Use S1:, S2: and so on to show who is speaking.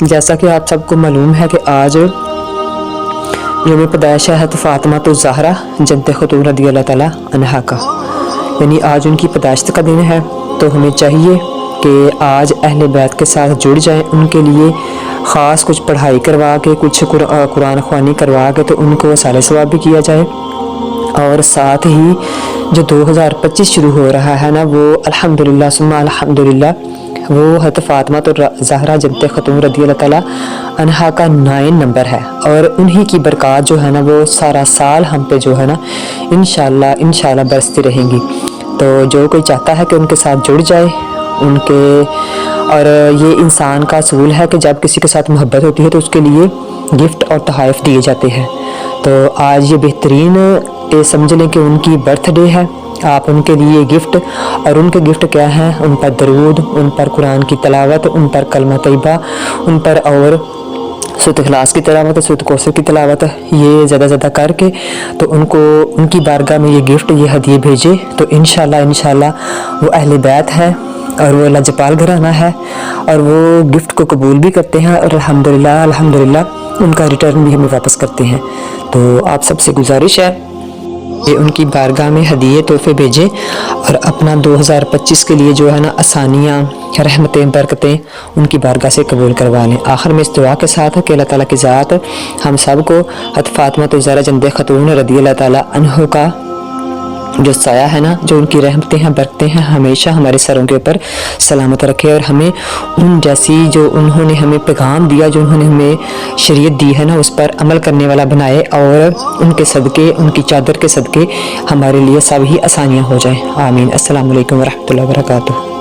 S1: جیسا کہ آپ سب کو معلوم ہے کہ آج یوم پیدائش ہے فاطمہ الزہرا جنت خاتون رضی اللہ تعالیٰ عنہا کا، یعنی آج ان کی پیدائش کا دن ہے۔ تو ہمیں چاہیے کہ آج اہل بیت کے ساتھ جڑ جائیں، ان کے لیے خاص کچھ پڑھائی کروا کے، کچھ قرآن خوانی کروا کے تو ان کو وصال ثواب بھی کیا جائے۔ اور ساتھ ہی جو 2025 شروع ہو رہا ہے نا، وہ الحمدللہ ثم الحمدللہ وہ حضرت فاطمہ الزہرا جنت خاتون رضی اللہ تعالیٰ عنہا کا 9 نمبر ہے، اور انہی کی برکات جو ہے نا وہ سارا سال ہم پہ جو ہے نا انشاءاللہ برستی رہیں گی۔ تو جو کوئی چاہتا ہے کہ ان کے ساتھ جڑ جائے ان کے، اور یہ انسان کا اصول ہے کہ جب کسی کے ساتھ محبت ہوتی ہے تو اس کے لیے گفٹ اور تحائف دیے جاتے ہیں۔ تو آج یہ بہترین سمجھ لیں کہ ان کی برتھ ڈے ہے، آپ ان کے لیے گفٹ، اور ان کے گفٹ کیا ہیں؟ ان پر درود، ان پر قرآن کی تلاوت، ان پر کلمہ طیبہ، ان پر اور سورۃ اخلاص کی تلاوت، سورۃ کوثر کی تلاوت، یہ زیادہ کر کے تو ان کو ان کی بارگاہ میں یہ گفٹ، یہ ہدیے بھیجے تو انشاءاللہ وہ اہل بیت ہے اور وہ لاجپال گھرانہ ہے، اور وہ گفٹ کو قبول بھی کرتے ہیں، اور الحمدللہ ان کا ریٹرن بھی ہمیں واپس کرتے ہیں۔ تو آپ سب سے گزارش ہے کہ ان کی بارگاہ میں ہدیے تحفے بھیجیں، اور اپنا 2025 کے لیے جو ہے نا آسانیاں، رحمتیں، برکتیں ان کی بارگاہ سے قبول کروا لیں۔ آخر میں اس دعا کے ساتھ ہے کہ اللہ تعالیٰ کی ذات ہم سب کو حضرت فاطمہ الزہرا جنت خاتون رضی اللہ تعالیٰ عنہ کا جو سایہ ہے نا، جو ان کی رحمتیں ہیں، برکتیں ہیں، ہمیشہ ہمارے سروں کے اوپر سلامت رکھے، اور ہمیں ان جیسی جو انہوں نے ہمیں پیغام دیا، جو انہوں نے ہمیں شریعت دی ہے نا، اس پر عمل کرنے والا بنائے، اور ان کے صدقے، ان کی چادر کے صدقے ہمارے لیے سب ہی آسانیاں ہو جائیں۔ آمین۔ السلام علیکم ورحمۃ اللہ وبرکاتہ۔